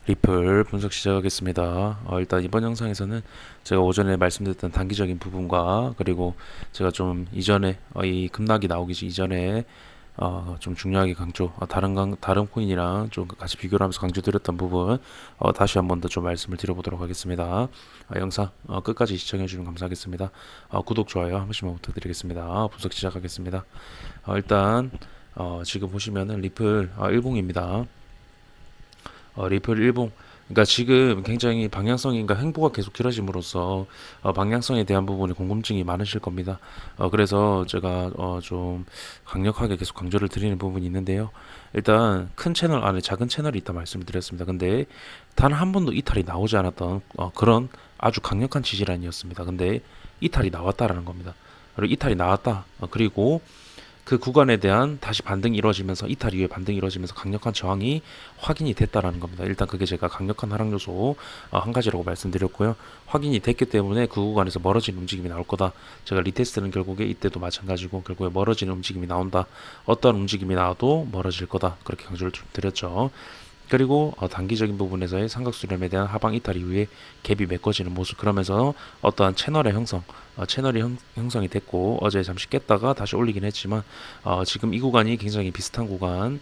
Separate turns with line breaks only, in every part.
리플 분석 시작하겠습니다. 일단 이번 영상에서는 제가 오전에 말씀드렸던 단기적인 부분과 그리고 제가 좀 이전에 이 급락이 나오기 이전에 좀 중요하게 강조 다른 코인이랑 좀 같이 비교를 하면서 강조드렸던 부분 다시 한번 더 좀 말씀을 드려보도록 하겠습니다. 영상 끝까지 시청해 주시면 감사하겠습니다. 구독 좋아요 한 번씩만 부탁드리겠습니다. 분석 시작하겠습니다. 일단 지금 보시면은 리플 일봉입니다. 리플 일봉. 그러니까 지금 굉장히 방향성인가 행보가 계속 길어짐으로써 방향성에 대한 부분에 궁금증이 많으실 겁니다. 그래서 제가 좀 강력하게 계속 강조를 드리는 부분이 있는데요. 일단 큰 채널 안에 작은 채널이 있다 말씀을 드렸습니다. 근데 단 한 번도 이탈이 나오지 않았던 그런 아주 강력한 지지라인이었습니다. 근데 이탈이 나왔다라는 겁니다. 그리고 이탈이 나왔다. 그리고 그 구간에 대한 다시 반등이 이루어지면서 이탈 이후에 반등이 이루어지면서 강력한 저항이 확인이 됐다라는 겁니다. 일단 그게 제가 강력한 하락 요소 한 가지라고 말씀드렸고요. 확인이 됐기 때문에 그 구간에서 멀어지는 움직임이 나올 거다. 제가 리테스트는 결국에 이때도 마찬가지고 결국에 멀어지는 움직임이 나온다. 어떤 움직임이 나와도 멀어질 거다. 그렇게 강조를 좀 드렸죠. 그리고 단기적인 부분에서의 삼각수렴에 대한 하방 이탈 이후에 갭이 메꿔지는 모습, 그러면서 어떠한 채널의 형성, 채널이 형성이 됐고 어제 잠시 깼다가 다시 올리긴 했지만 지금 이 구간이 굉장히 비슷한 구간,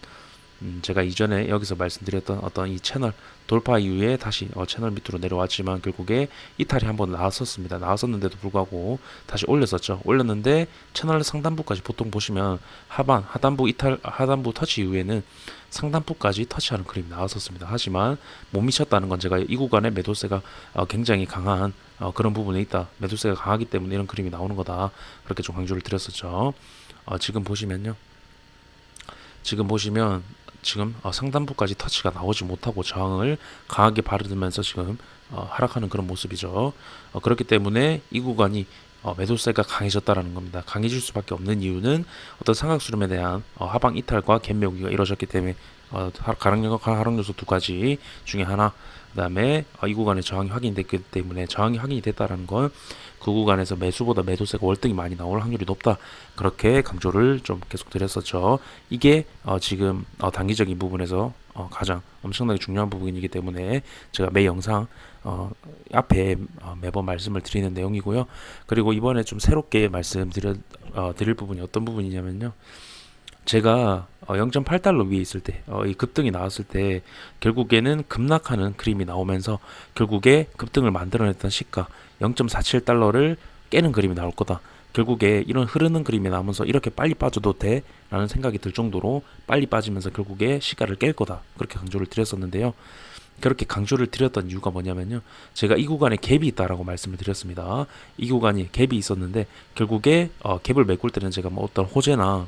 제가 이전에 여기서 말씀드렸던 어떤 이 채널 돌파 이후에 다시 채널 밑으로 내려왔지만 결국에 이탈이 한번 나왔었습니다. 나왔었는데도 불구하고 다시 올렸었죠. 올렸는데 채널 상단부까지 보통 보시면 하단부 이탈, 하단부 터치 이후에는 상단부까지 터치하는 그림이 나왔었습니다. 하지만 못 미쳤다는 건 제가 이 구간에 매도세가 굉장히 강한 그런 부분에 있다. 매도세가 강하기 때문에 이런 그림이 나오는 거다. 그렇게 좀 강조를 드렸었죠. 지금 보시면요. 지금 보시면 지금 상단부까지 터치가 나오지 못하고 저항을 강하게 바르면서 지금 하락하는 그런 모습이죠. 그렇기 때문에 이 구간이 매도세가 강해졌다라는 겁니다. 강해질 수밖에 없는 이유는 어떤 상각수렴에 대한 하방 이탈과 갭 메우기가 이루어졌기 때문에 가랑력과 하락 요소 두 가지 중에 하나. 그다음에 이 구간에 저항이 확인됐기 때문에 저항이 확인이 됐다라는 건 그 구간에서 매수보다 매도세가 월등히 많이 나올 확률이 높다. 그렇게 강조를 좀 계속 드렸었죠. 이게 지금 단기적인 부분에서 가장 엄청나게 중요한 부분이기 때문에 제가 매 영상 앞에 매번 말씀을 드리는 내용이고요. 그리고 이번에 좀 새롭게 드릴 부분이 어떤 부분이냐면요. 제가 0.8달러 위에 있을 때, 이 급등이 나왔을 때 결국에는 급락하는 그림이 나오면서 결국에 급등을 만들어냈던 시가 0.47달러를 깨는 그림이 나올 거다. 결국에 이런 흐르는 그림이 나오면서 이렇게 빨리 빠져도 돼? 라는 생각이 들 정도로 빨리 빠지면서 결국에 시가를 깰 거다. 그렇게 강조를 드렸었는데요. 그렇게 강조를 드렸던 이유가 뭐냐면요. 제가 이 구간에 갭이 있다라고 말씀을 드렸습니다. 이 구간이 갭이 있었는데 결국에 갭을 메꿀 때는 제가 뭐 어떤 호재나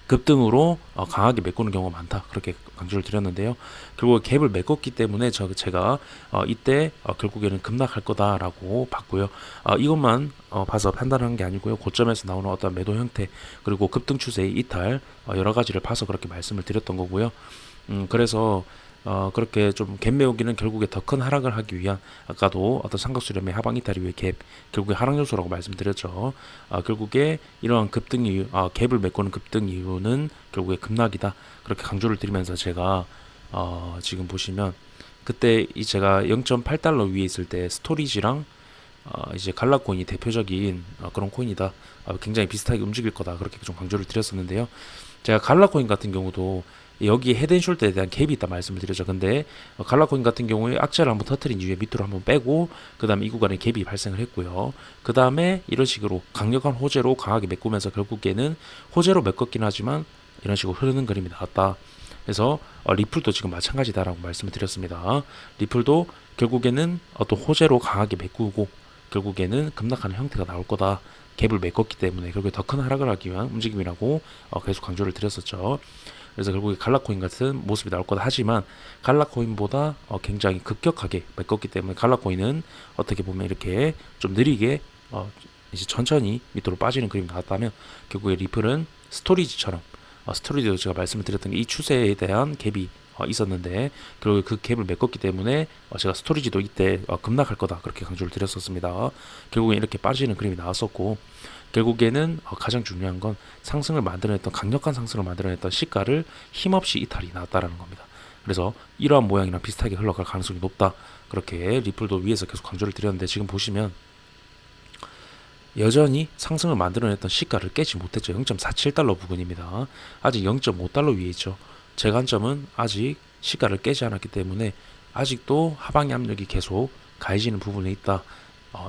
급등으로 강하게 메꾸는 경우가 많다. 그렇게 강조를 드렸는데요. 결국 갭을 메꿨기 때문에 제가 이때 결국에는 급락할 거다라고 봤고요. 이것만 봐서 판단한 게 아니고요. 고점에서 나오는 어떤 매도 형태 그리고 급등 추세의 이탈 여러 가지를 봐서 그렇게 말씀을 드렸던 거고요. 그래서 그렇게 좀 갭 메우기는 결국에 더 큰 하락을 하기 위한, 아까도 어떤 삼각수렴의 하방 이탈이 위해 갭, 결국에 하락 요소라고 말씀드렸죠. 결국에 이러한 급등 이유, 갭을 메꾸는 급등 이유는 결국에 급락이다. 그렇게 강조를 드리면서 제가 지금 보시면 그때 제가 0.8달러 위에 있을 때 스토리지랑 이제 갈라코인이 대표적인 그런 코인이다. 굉장히 비슷하게 움직일 거다. 그렇게 좀 강조를 드렸었는데요. 제가 갈라코인 같은 경우도 여기에 헤드앤숄더에 대한 갭이 있다 말씀을 드렸죠. 근데 갈라코인 같은 경우에 악재를 한번 터트린 이후에 밑으로 한번 빼고 그 다음에 이 구간에 갭이 발생을 했고요. 그 다음에 이런 식으로 강력한 호재로 강하게 메꾸면서 결국에는 호재로 메꿨긴 하지만 이런 식으로 흐르는 그림이 나왔다. 그래서 리플도 지금 마찬가지다라고 말씀을 드렸습니다. 리플도 결국에는 또 호재로 강하게 메꾸고 결국에는 급락하는 형태가 나올 거다. 갭을 메꿨기 때문에 결국에 더 큰 하락을 하기 위한 움직임이라고 계속 강조를 드렸었죠. 그래서 결국에 갈라코인 같은 모습이 나올 거다. 하지만 갈라코인보다 굉장히 급격하게 메꿨기 때문에 갈라코인은 어떻게 보면 이렇게 좀 느리게 이제 천천히 밑으로 빠지는 그림이 나왔다면 결국에 리플은 스토리지처럼 스토리지도 제가 말씀을 드렸던 게 이 추세에 대한 갭이 있었는데 결국에 그 갭을 메꿨기 때문에 제가 스토리지도 이때 급락할 거다 그렇게 강조를 드렸었습니다. 결국에 이렇게 빠지는 그림이 나왔었고 결국에는 가장 중요한 건 상승을 만들어냈던 강력한 상승을 만들어냈던 시가를 힘없이 이탈이 나왔다라는 겁니다. 그래서 이러한 모양이랑 비슷하게 흘러갈 가능성이 높다. 그렇게 리플도 위에서 계속 강조를 드렸는데 지금 보시면 여전히 상승을 만들어냈던 시가를 깨지 못했죠. 0.47달러 부근입니다. 아직 0.5달러 위에 있죠. 제 관점은 아직 시가를 깨지 않았기 때문에 아직도 하방의 압력이 계속 가해지는 부분에 있다.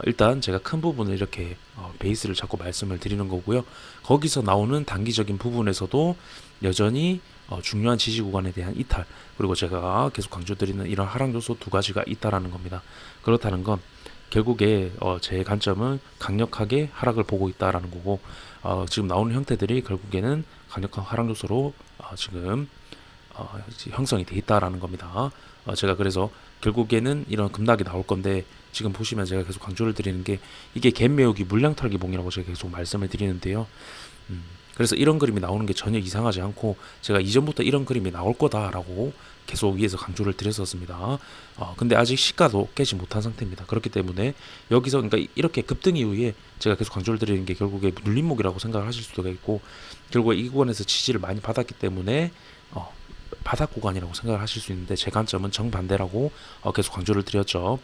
일단 제가 큰 부분을 이렇게 베이스를 잡고 말씀을 드리는 거고요. 거기서 나오는 단기적인 부분에서도 여전히 중요한 지지 구간에 대한 이탈, 그리고 제가 계속 강조드리는 이런 하락 요소 두 가지가 있다라는 겁니다. 그렇다는 건 결국에 제 관점은 강력하게 하락을 보고 있다라는 거고, 지금 나오는 형태들이 결국에는 강력한 하락 요소로 지금 형성이 돼 있다라는 겁니다. 제가 그래서 결국에는 이런 급락이 나올 건데, 지금 보시면 제가 계속 강조를 드리는 게 이게 갭 메우기 물량 털기 봉이라고 제가 계속 말씀을 드리는데요. 그래서 이런 그림이 나오는 게 전혀 이상하지 않고, 제가 이전부터 이런 그림이 나올 거다라고 계속 위에서 강조를 드렸었습니다. 근데 아직 시가도 깨지 못한 상태입니다. 그렇기 때문에 여기서, 그러니까 이렇게 급등 이후에 제가 계속 강조를 드리는 게 결국에 눌림목이라고 생각을 하실 수도 있고, 결국에 이 구간에서 지지를 많이 받았기 때문에 바닥 구간이라고 생각을 하실 수 있는데, 제 관점은 정반대라고 계속 강조를 드렸죠.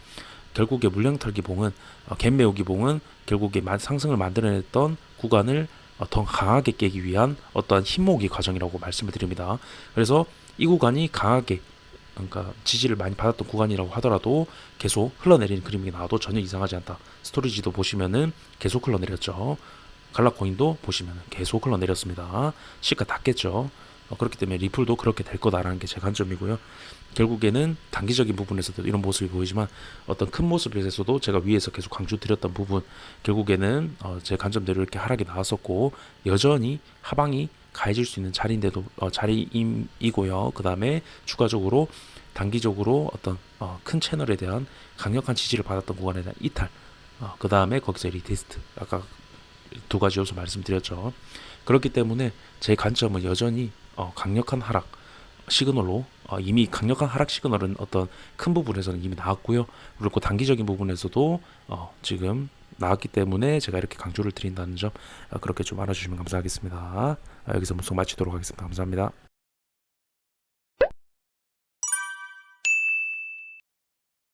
결국에 물량털기 봉은 갭 메우기 봉은 결국에 상승을 만들어냈던 구간을 더 강하게 깨기 위한 어떠한 힘모으기 과정이라고 말씀을 드립니다. 그래서 이 구간이 강하게, 그러니까 지지를 많이 받았던 구간이라고 하더라도 계속 흘러내리는 그림이 나와도 전혀 이상하지 않다. 스토리지도 보시면은 계속 흘러내렸죠. 갈라코인도 보시면은 계속 흘러내렸습니다. 시가 다 깼죠. 그렇기 때문에 리플도 그렇게 될 거다라는 게 제 관점이고요. 결국에는 단기적인 부분에서도 이런 모습이 보이지만 어떤 큰 모습에서도 제가 위에서 계속 강조드렸던 부분, 결국에는 제 관점대로 이렇게 하락이 나왔었고 여전히 하방이 가해질 수 있는 자리인데도 자리이고요. 그 다음에 추가적으로 단기적으로 어떤 큰 채널에 대한 강력한 지지를 받았던 구간에 대한 이탈, 그 다음에 거기서 리테스트, 아까 두 가지 요소 말씀드렸죠. 그렇기 때문에 제 관점은 여전히 강력한 하락 시그널로, 이미 강력한 하락 시그널은 어떤 큰 부분에서는 이미 나왔고요. 그리고 단기적인 부분에서도 지금 나왔기 때문에 제가 이렇게 강조를 드린다는 점, 그렇게 좀 알아주시면 감사하겠습니다. 여기서 분석 마치도록 하겠습니다. 감사합니다.